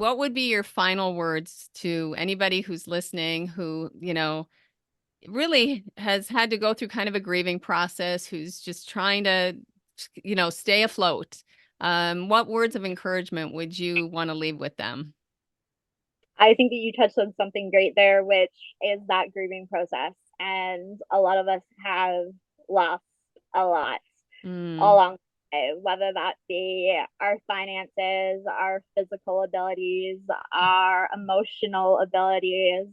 what would be your final words to anybody who's listening who, really has had to go through kind of a grieving process, who's just trying to, stay afloat? What words of encouragement would you want to leave with them? I think that you touched on something great there, which is that grieving process. And a lot of us have lost a lot Mm, along the way, whether that be our finances, our physical abilities, our emotional abilities.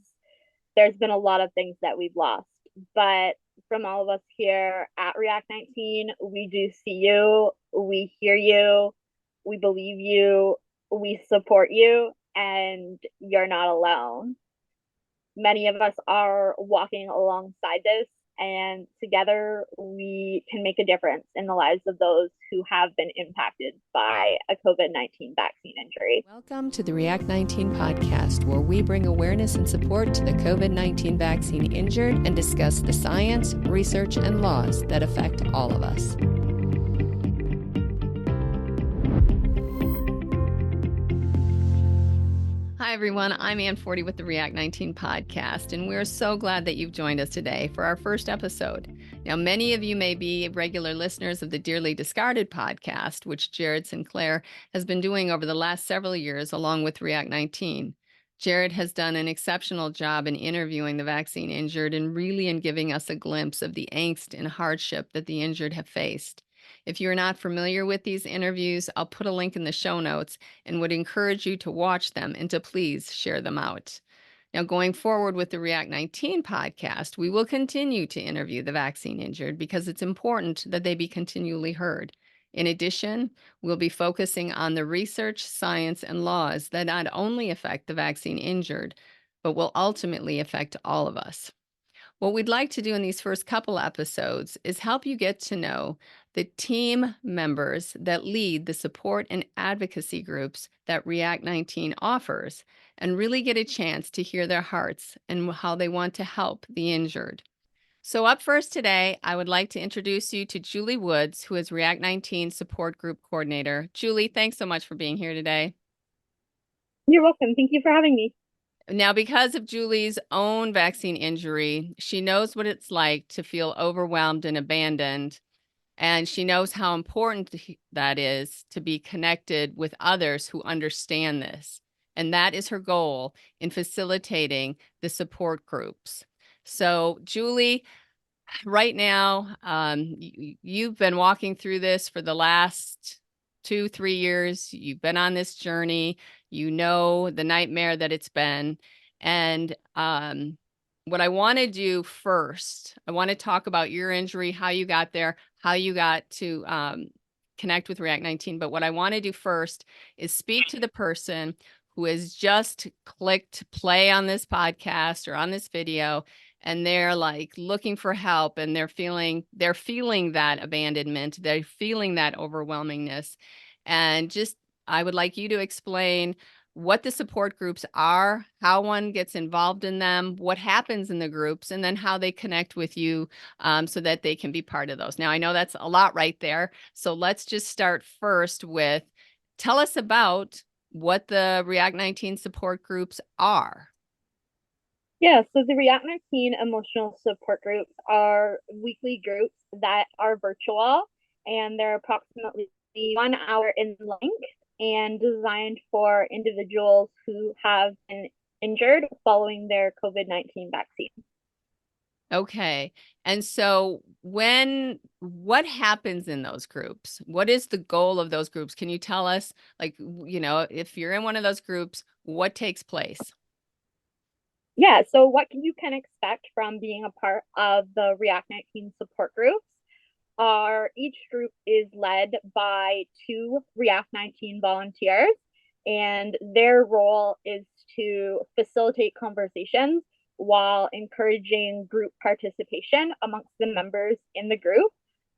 There's been a lot of things that we've lost. But from all of us here at React 19, we do see you, we hear you, we believe you, we support you, and you're not alone. Many of us are walking alongside this, and together we can make a difference in the lives of those who have been impacted by a COVID-19 vaccine injury. Welcome to the React 19 podcast, where we bring awareness and support to the COVID-19 vaccine injured and discuss the science, research, and laws that affect all of us. Hi, everyone. I'm Ann Forty with the React 19 podcast, and we're so glad that you've joined us today for our first episode. Now, many of you may be regular listeners of the Dearly Discarded podcast, which Jared Sinclair has been doing over the last several years along with React 19. Jared has done an exceptional job in interviewing the vaccine injured and really in giving us a glimpse of the angst and hardship that the injured have faced. If you're not familiar with these interviews, I'll put a link in the show notes and would encourage you to watch them and to please share them out. Now, going forward with the React 19 podcast, we will continue to interview the vaccine injured because it's important that they be continually heard. In addition, we'll be focusing on the research, science, and laws that not only affect the vaccine injured, but will ultimately affect all of us. What we'd like to do in these first couple episodes is help you get to know the team members that lead the support and advocacy groups that React 19 offers and really get a chance to hear their hearts and how they want to help the injured. So up first today, I would like to introduce you to Julie Woods, who is React 19 Support Group Coordinator. Julie, thanks so much for being here today. You're welcome. Thank you for having me. Now, because of Julie's own vaccine injury, she knows what it's like to feel overwhelmed and abandoned. And she knows how important that is to be connected with others who understand this. And that is her goal in facilitating the support groups. So, Julie, right now, you've been walking through this for the last 2, 3 years. You've been on this journey. You know the nightmare that it's been. And what I want to do first, I want to talk about your injury, how you got there, how you got to connect with React 19. But what I want to do first is speak to the person who has just clicked play on this podcast or on this video, and they're like looking for help, and they're feeling that abandonment, they're feeling that overwhelmingness. And just I would like you to explain what the support groups are, how one gets involved in them, what happens in the groups, and then how they connect with you so that they can be part of those. Now, I know that's a lot right there. So let's just start first with tell us about what the React 19 support groups are. Yeah, so the React 19 emotional support groups are weekly groups that are virtual, and they're approximately 1 hour in length and designed for individuals who have been injured following their COVID-19 vaccine. Okay. And so what happens in those groups? What is the goal of those groups? Can you tell us, like, if you're in one of those groups, what takes place? Yeah, so what you can expect from being a part of the React 19 support groups are each group is led by two React 19 volunteers, and their role is to facilitate conversations while encouraging group participation amongst the members in the group.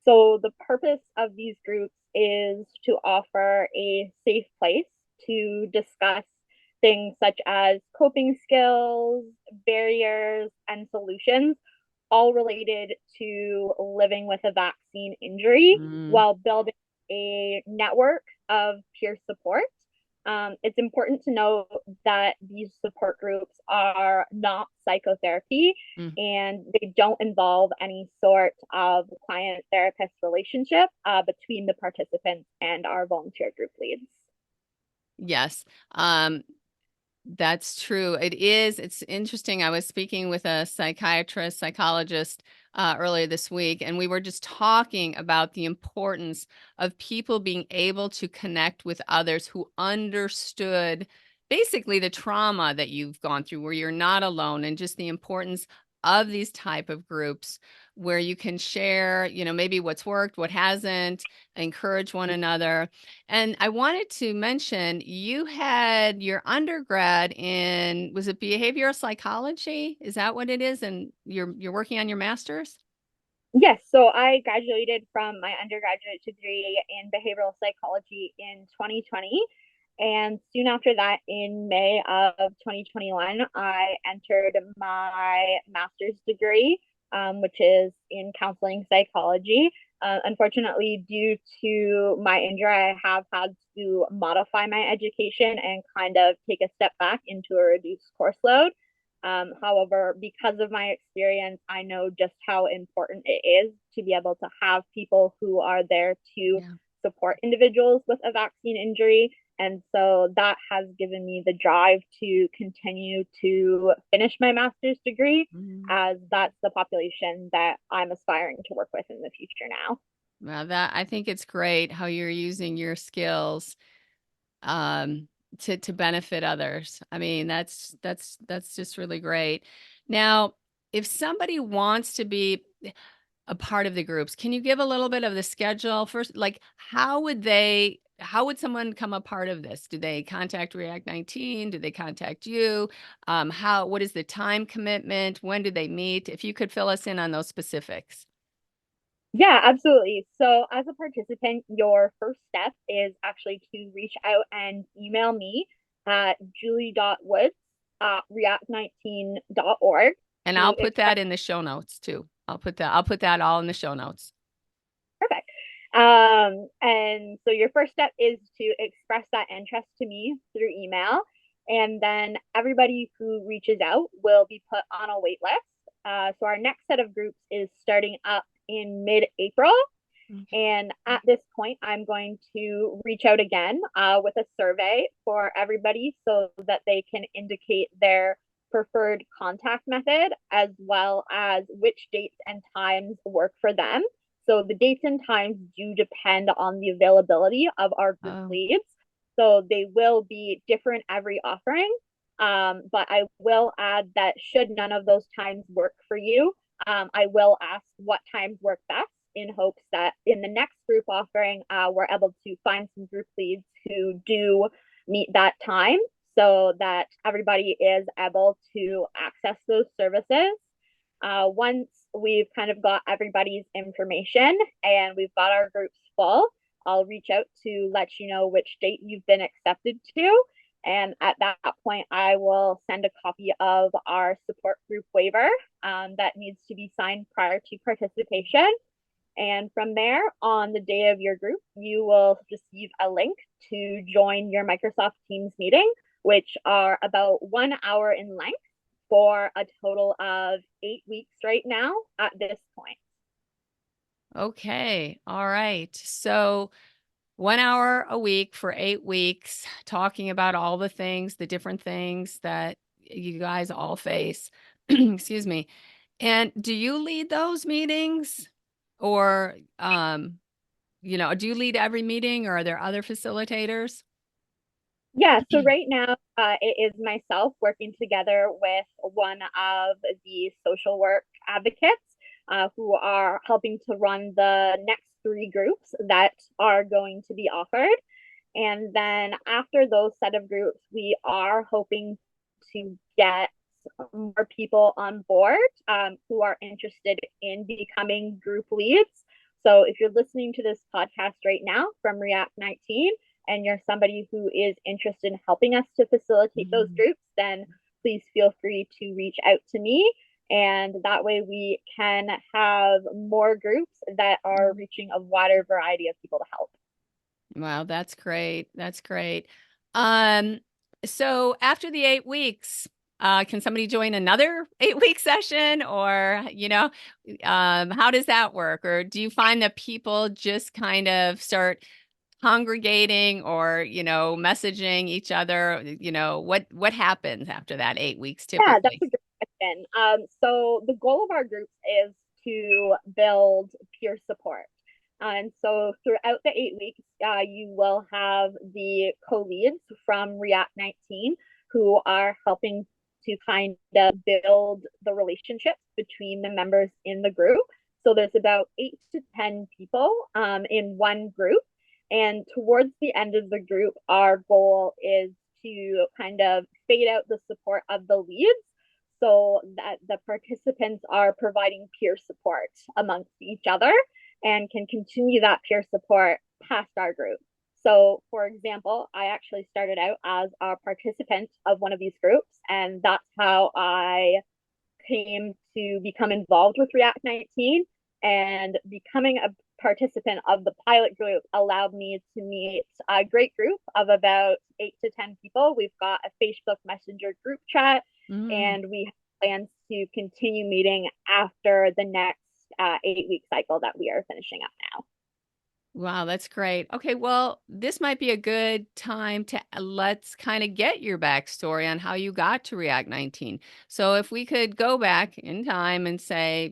So, the purpose of these groups is to offer a safe place to discuss things such as coping skills, barriers, and solutions, all related to living with a vaccine injury Mm, while building a network of peer support. It's important to know that these support groups are not psychotherapy Mm. and they don't involve any sort of client therapist relationship between the participants and our volunteer group leads. Yes. Um, That's true. It is. It's interesting. I was speaking with a psychiatrist, psychologist earlier this week, and we were just talking about the importance of people being able to connect with others who understood basically the trauma that you've gone through, where you're not alone, and just the importance of these type of groups where you can share, maybe what's worked, what hasn't, encourage one another. And I wanted to mention you had your undergrad in, was it behavioral psychology? Is that what it is? And you're working on your master's? Yes, so I graduated from my undergraduate degree in behavioral psychology in 2020. And soon after that, in May of 2021, I entered my master's degree, which is in counseling psychology. Unfortunately, due to my injury, I have had to modify my education and kind of take a step back into a reduced course load. However, because of my experience, I know just how important it is to be able to have people who are there to Yeah. support individuals with a vaccine injury. And so that has given me the drive to continue to finish my master's degree, Mhm. as that's the population that I'm aspiring to work with in the future now. Well, that I think it's great how you're using your skills um, to benefit others. I mean, that's just really great. Now, if somebody wants to be a part of the groups, can you give a little bit of the schedule first? Like, how would someone become a part of this? Do they contact React 19? Do they contact you? What is the time commitment? When do they meet? If you could fill us in on those specifics. Yeah, absolutely. So, as a participant, your first step is actually to reach out and email me at julie.woods at react19.org And I'll to put express. that in the show notes too. I'll put that all in the show notes. Perfect. And so your first step is to express that interest to me through email. And then everybody who reaches out will be put on a wait list. So our next set of groups is starting up in mid-April. And at this point, I'm going to reach out again with a survey for everybody so that they can indicate their preferred contact method as well as which dates and times work for them. So the dates and times do depend on the availability of our group Oh, leads. So they will be different every offering. But I will add that should none of those times work for you, I will ask what times work best in hopes that in the next group offering, we're able to find some group leads who do meet that time so that everybody is able to access those services. Once we've kind of got everybody's information and we've got our groups full, I'll reach out to let you know which date you've been accepted to. And at that point, I will send a copy of our support group waiver that needs to be signed prior to participation. And from there, on the day of your group, you will receive a link to join your Microsoft Teams meeting, which are about 1 hour in length for a total of 8 weeks right now at this point. okay. All right. So 1 hour a week for 8 weeks, talking about all the things, the different things that you guys all face. Excuse me. And do you lead those meetings or, do you lead every meeting or are there other facilitators? Yeah, so right now it is myself working together with one of the social work advocates who are helping to run the next three groups that are going to be offered. And then after those set of groups, we are hoping to get more people on board who are interested in becoming group leads. So if you're listening to this podcast right now from React 19 and you're somebody who is interested in helping us to facilitate those Mhm. groups, then please feel free to reach out to me. And that way we can have more groups that are reaching a wider variety of people to help. Wow, that's great. That's great. Um, so after the 8 weeks, can somebody join another 8 week session or, how does that work? Or do you find that people just kind of start congregating or, messaging each other? What happens after that 8 weeks Yeah, that's typically? a good question. So the goal of our groups is to build peer support. And so throughout the 8 weeks, you will have the co-leads from React19 who are helping to kind of build the relationships between the members in the group. So there's about 8 to 10 people in one group. And towards the end of the group, our goal is to kind of fade out the support of the leads so that the participants are providing peer support amongst each other and can continue that peer support past our group. So, for example, I actually started out as a participant of one of these groups, and that's how I came to become involved with React 19, and becoming a participant of the pilot group allowed me to meet a great group of about 8 to 10 people. We've got a Facebook Messenger group chat, Mm. and we have plans to continue meeting after the next 8 week cycle that we are finishing up now. Wow, that's great. Okay, well, this might be a good time to let's kind of get your backstory on how you got to React 19. So if we could go back in time and say,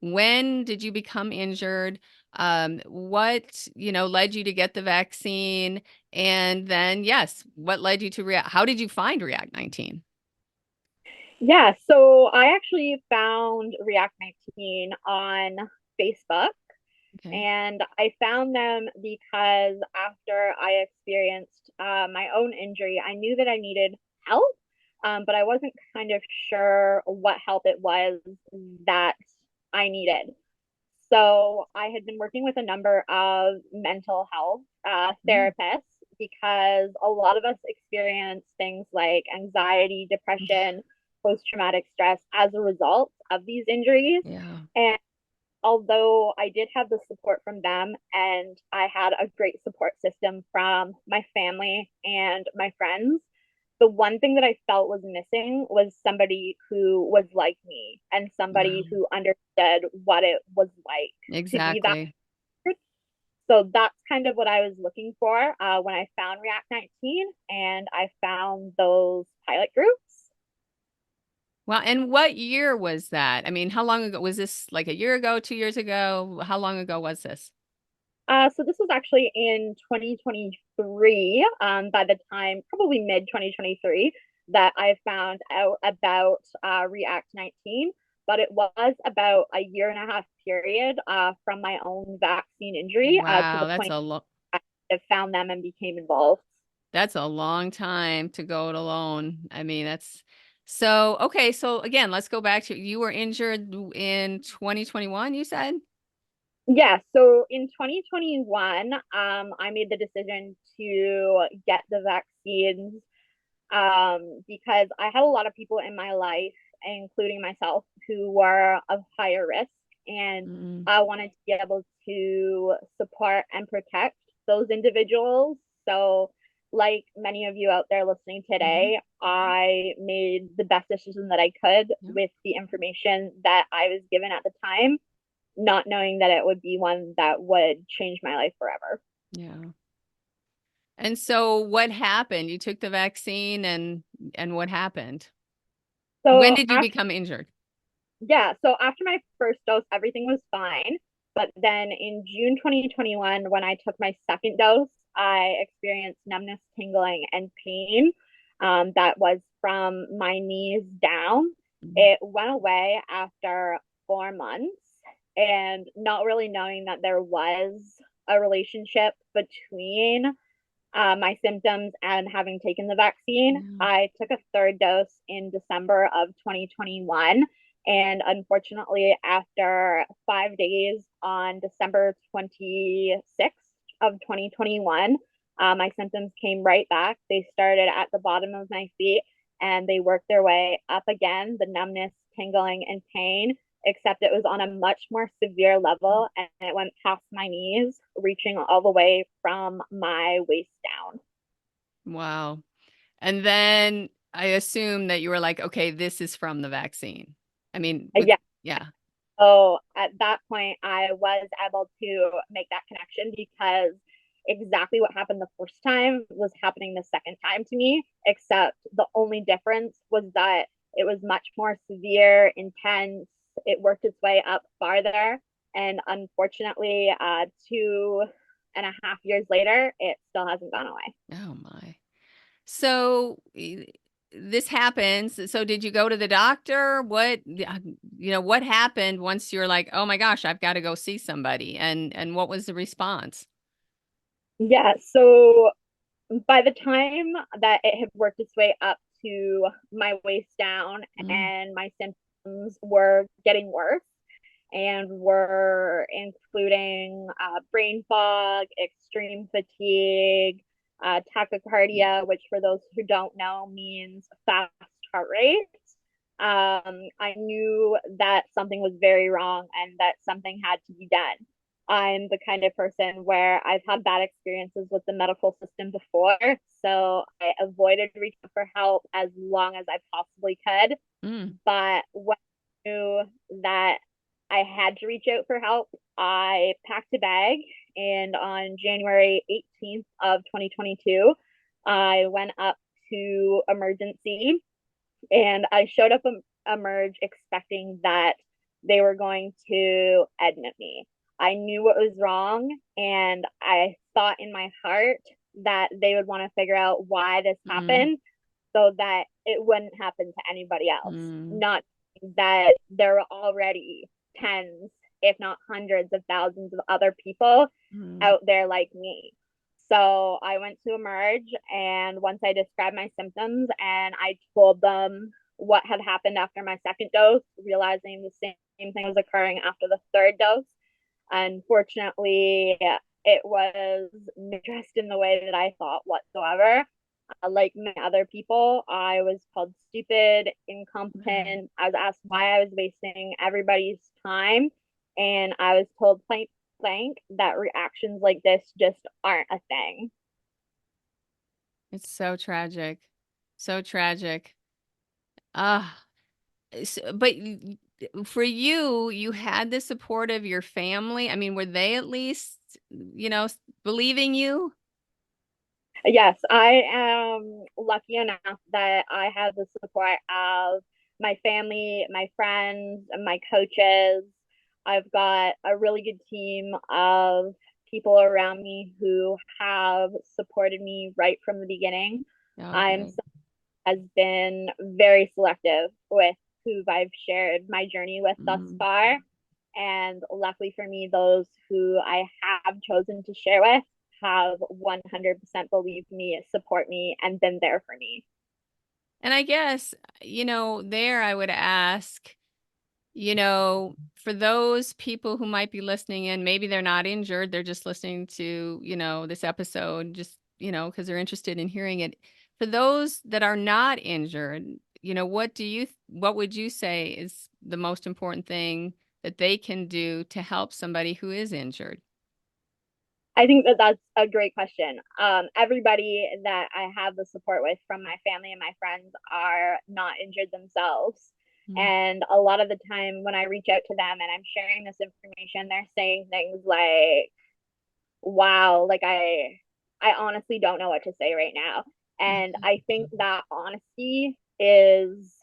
when did you become injured? What, led you to get the vaccine? And then, yes, what led you to React? How did you find React 19? Yeah, so I actually found React 19 on Facebook. Okay. And I found them because after I experienced my own injury, I knew that I needed help, but I wasn't kind of sure what help it was that I needed. So I had been working with a number of mental health Mm. therapists because a lot of us experience things like anxiety, depression, post traumatic stress as a result of these injuries. Yeah. And although I did have the support from them and I had a great support system from my family and my friends, the one thing that I felt was missing was somebody who was like me and somebody Wow. who understood what it was like to be that. Exactly. So that's kind of what I was looking for when I found React 19 and I found those pilot groups. Well, and what year was that? I mean, how long ago was this? Like a year ago, 2 years ago? How long ago was this? So this was actually in 2023, by the time, probably mid 2023, that I found out about React 19. But it was about a year and a half period from my own vaccine injury to Wow, the point I found them and became involved. that's a long time to go it alone. I mean, that's so okay. So again, let's go back to you were injured in 2021, you said? Yeah, so in 2021, I made the decision to get the vaccines because I had a lot of people in my life, including myself, who were of higher risk, and Mm, I wanted to be able to support and protect those individuals. So, like many of you out there listening mhm. today, I made the best decision that I could Yeah. with the information that I was given at the time, not knowing that it would be one that would change my life forever. Yeah. And so what happened? You took the vaccine and what happened? When So did you after become injured? Yeah, so after my first dose, everything was fine. But then in June 2021, when I took my second dose, I experienced numbness, tingling, and pain that was from my knees down. Mm. It went away after 4 months, and not really knowing that there was a relationship between my symptoms and having taken the vaccine. Yeah. I took a third dose in December of 2021. And unfortunately, after 5 days on December 26th of 2021, my symptoms came right back. They started at the bottom of my feet and they worked their way up again, the numbness, tingling, and pain, except it was on a much more severe level and it went past my knees, reaching all the way from my waist down. Wow. And then I assume that you were like, okay, this is from the vaccine. I mean, with, Yeah. yeah. So at that point, I was able to make that connection because exactly what happened the first time was happening the second time to me, except the only difference was that it was much more severe, intense. It worked its way up farther. And unfortunately, 2.5 years later, it still hasn't gone away. Oh my. So this happens. So did you go to the doctor? What happened once you're like, oh my gosh, I've got to go see somebody? And what was the response? Yeah. So by the time that it had worked its way up to my waist down Mm, and my symptoms were getting worse and were including brain fog, extreme fatigue, tachycardia, which for those who don't know means fast heart rate. I knew that something was very wrong and that something had to be done. I'm the kind of person where I've had bad experiences with the medical system before, so I avoided reaching for help as long as I possibly could. mm. But when I knew that I had to reach out for help, I packed a bag, and on January 18th of 2022, I went up to emergency and I showed up Emerge expecting that they were going to admit me. I knew what was wrong, and I thought in my heart that they would want to figure out why this Mm, happened so that it wouldn't happen to anybody else. mm, Not that there were already tens, if not hundreds of thousands of other people mm. out there like me. So I went to Emerge, and once I described my symptoms and I told them what had happened after my second dose, realizing the same thing was occurring after the third dose, unfortunately, it was addressed in the way that I thought whatsoever. Like many other people, I was called stupid, Right. incompetent. I was asked why I was wasting everybody's time, and I was told point blank that reactions like this just aren't a thing. It's so tragic. So tragic. Ah, but for you, you had the support of your family. I mean, were they at least, believing you? Yes, I am lucky enough that I have the support of my family, my friends, and my coaches. I've got a really good team of people around me who have supported me right from the beginning. Oh, I'm good. has been very selective with who I've shared my journey with thus Mm. far. And luckily for me, those who I have chosen to share with have 100% believed me, support me, and been there for me. And I guess, there I would ask, for those people who might be listening in, maybe they're not injured, they're just listening to, this episode, just, because they're interested in hearing it. For those that are not injured, what would you say is the most important thing that they can do to help somebody who is injured? I think that that's a great question. Everybody that I have the support with from my family and my friends are not injured themselves. Mm. And a lot of the time when I reach out to them and I'm sharing this information, they're saying things like, wow, like I honestly don't know what to say right now. And I think that honesty is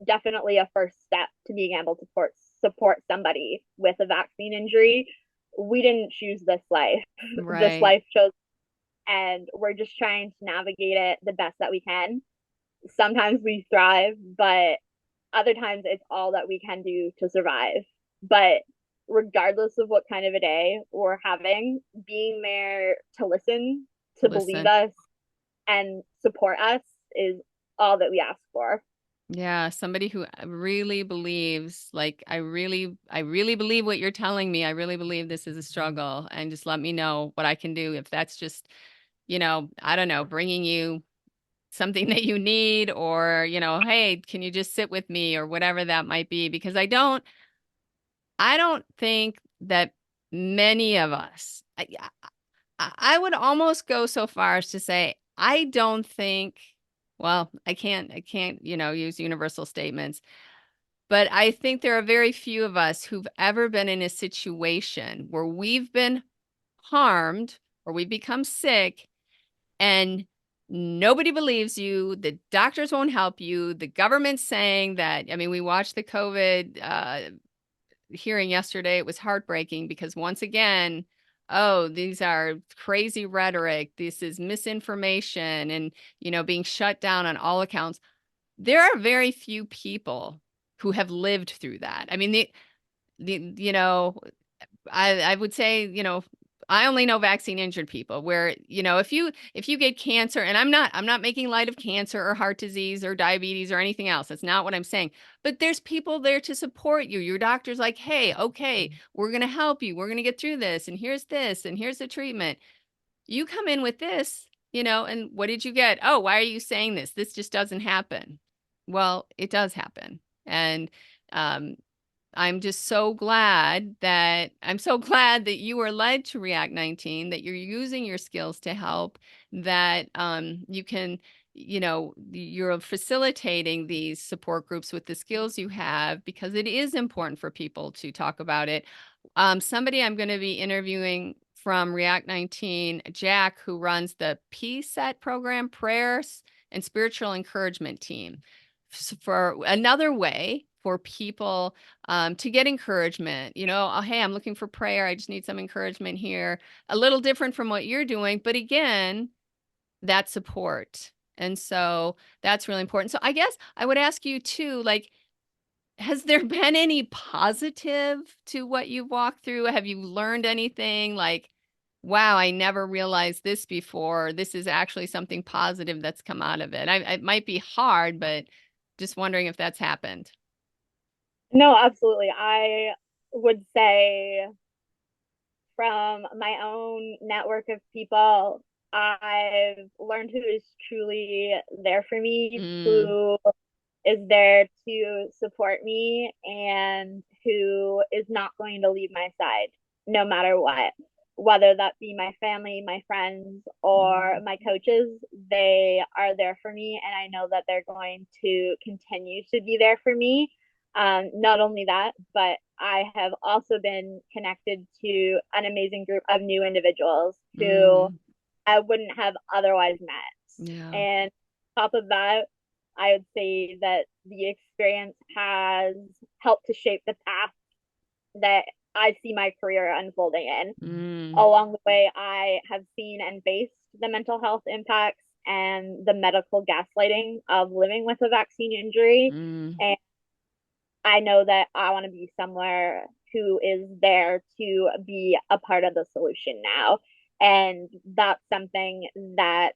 definitely a first step to being able to support somebody with a vaccine injury. We didn't choose this life. This Right. life chose, and we're just trying to navigate it the best that we can. Sometimes we thrive, but other times it's all that we can do to survive. But regardless of what kind of a day we're having, being there to listen, To to believe listen. us, and support us is all that we ask for. Yeah, somebody who really believes, like, I really believe what you're telling me. I really believe this is a struggle, and just let me know what I can do. If that's just, I don't know, bringing you something that you need, or, hey, can you just sit with me, or whatever that might be? Because I don't think that many of us, I would almost go so far as to say, I don't think, well, I can't, use universal statements, but I think there are very few of us who've ever been in a situation where we've been harmed or we've become sick and nobody believes you. The doctors won't help you. The government's saying that, I mean, we watched the COVID hearing yesterday. It was heartbreaking because once again, oh, these are crazy rhetoric. This is misinformation and, being shut down on all accounts. There are very few people who have lived through that. I mean, the I would say, I only know vaccine injured people where, if you get cancer, and I'm not making light of cancer or heart disease or diabetes or anything else. That's not what I'm saying. But there's people there to support you. Your doctor's like, "Hey, okay, we're going to help you. We're going to get through this and here's the treatment." You come in with this, and what did you get? Oh, why are you saying this? This just doesn't happen. Well, it does happen. And um I'm so glad that you were led to React 19, that you're using your skills to help, that you can, you're facilitating these support groups with the skills you have, because it is important for people to talk about it. Somebody I'm going to be interviewing from React 19, Jack, who runs the PSET program, Prayers and Spiritual Encouragement Team, for another way for people to get encouragement. Oh, hey, I'm looking for prayer. I just need some encouragement here. A little different from what you're doing, but again, that support. And so that's really important. So I guess I would ask you too, like, has there been any positive to what you've walked through? Have you learned anything like, wow, I never realized this before. This is actually something positive that's come out of it. It might be hard, but just wondering if that's happened. No, absolutely. I would say from my own network of people, I've learned who is truly there for me, Mm, who is there to support me, and who is not going to leave my side no matter what. Whether that be my family, my friends, or mm, my coaches, they are there for me, and I know that they're going to continue to be there for me. Not only that, but I have also been connected to an amazing group of new individuals who mm, I wouldn't have otherwise met. yeah. And on top of that, I would say that the experience has helped to shape the path that I see my career unfolding in. Mm, Along the way, I have seen and faced the mental health impacts and the medical gaslighting of living with a vaccine injury. mm. And I know that I want to be somewhere who is there to be a part of the solution now. And that's something that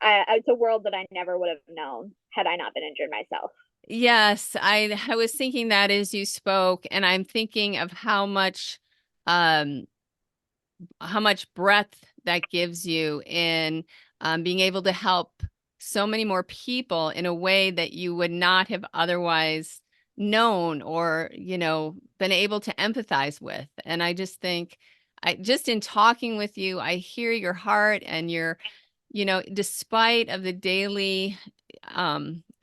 it's a world that I never would have known had I not been injured myself. Yes, I was thinking that as you spoke, and I'm thinking of um how much breadth that gives you in being able to help so many more people in a way that you would not have otherwise known or, been able to empathize with. And I just think, I just in talking with you, I hear your heart and your, despite of the daily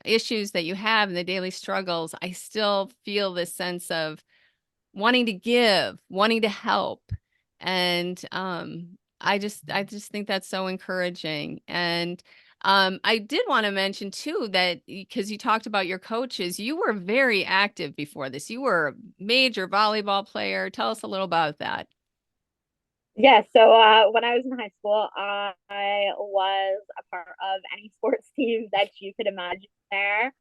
issues that you have and the daily struggles, I still feel this sense of wanting to give, wanting to help. And I just think that's so encouraging. And I did want to mention too that because you talked about your coaches, you were very active before this. You were a major volleyball player. Tell us a little about that. Yeah, so when I was in high school, I was a part of any sports team that you could imagine there.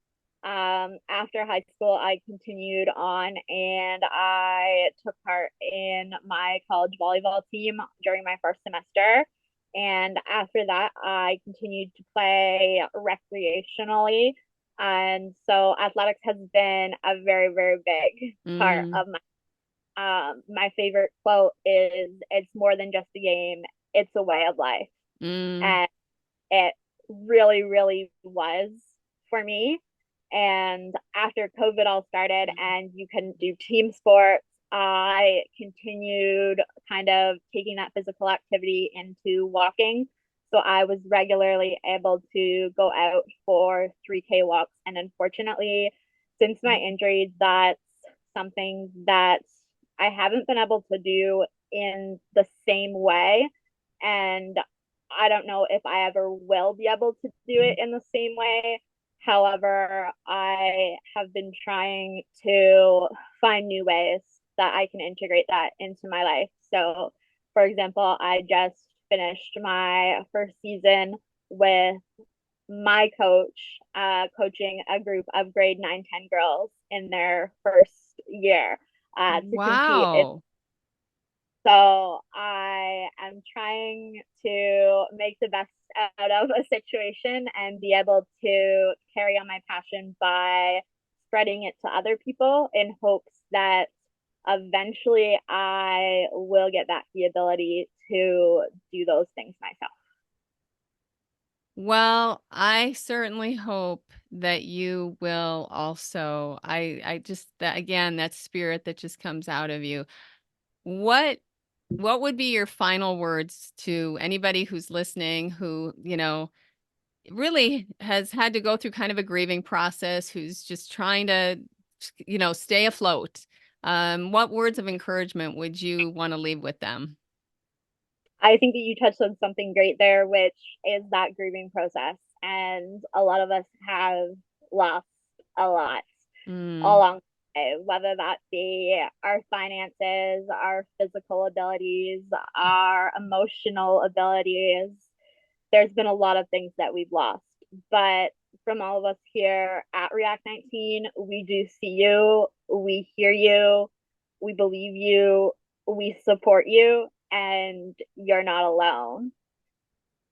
After high school, I continued on and I took part in my college volleyball team during my first semester. And after that, I continued to play recreationally. And so athletics has been a very, very big part Mm, of my favorite quote is, "It's more than just a game, it's a way of life." mm, And it really, really was for me. And after COVID all started and you couldn't do team sports, I continued kind of taking that physical activity into walking. So I was regularly able to go out for 3K walks. And unfortunately, since my injury, that's something that I haven't been able to do in the same way. And I don't know if I ever will be able to do it in the same way. However, I have been trying to find new ways that I can integrate that into my life. So, for example, I just finished my first season with my coach, coaching a group of grade 9, 10 girls in their first year to compete. Wow. So I am trying to make the best out of a situation and be able to carry on my passion by spreading it to other people in hopes that eventually I will get back the ability to do those things myself. Well, I certainly hope that you will also. I just that again, that spirit that just comes out of you. What what would be your final words to anybody who's listening who, really has had to go through kind of a grieving process, who's just trying to, stay afloat? What words of encouragement would you want to leave with them? I think that you touched on something great there, which is that grieving process. And a lot of us have lost a lot Mm. along the way, whether that be our finances, our physical abilities, our emotional abilities. There's been a lot of things that we've lost. But from all of us here at React 19, we do see you, we hear you, we believe you, we support you, and you're not alone.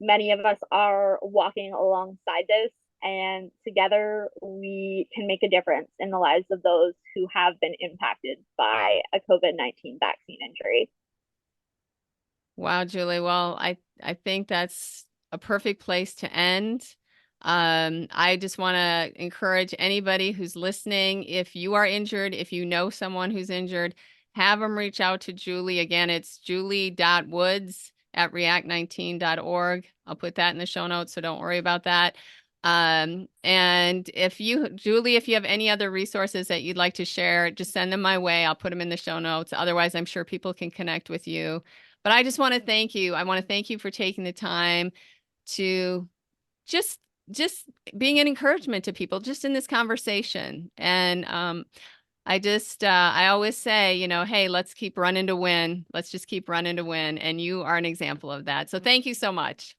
Many of us are walking alongside this, and together we can make a difference in the lives of those who have been impacted by a COVID-19 vaccine injury. Wow, Julie. Well, I think that's a perfect place to end. I just want to encourage anybody who's listening, if you are injured, if you know someone who's injured, have them reach out to Julie. Again, it's julie.woods@react19.org. I'll put that in the show notes, so don't worry about that. And Julie, if you have any other resources that you'd like to share, just send them my way. I'll put them in the show notes. Otherwise, I'm sure people can connect with you. But I just want to thank you. I want to thank you for taking the time to just just being an encouragement to people just in this conversation. And I always say, hey, let's keep running to win. Let's just keep running to win. And you are an example of that. So thank you so much.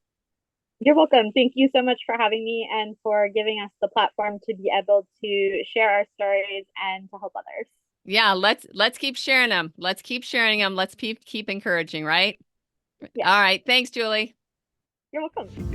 You're welcome. Thank you so much for having me and for giving us the platform to be able to share our stories and to help others. Yeah, let's keep sharing them. Let's keep sharing them. Let's keep encouraging, right? Yes, All right. Thanks, Julie. you're welcome.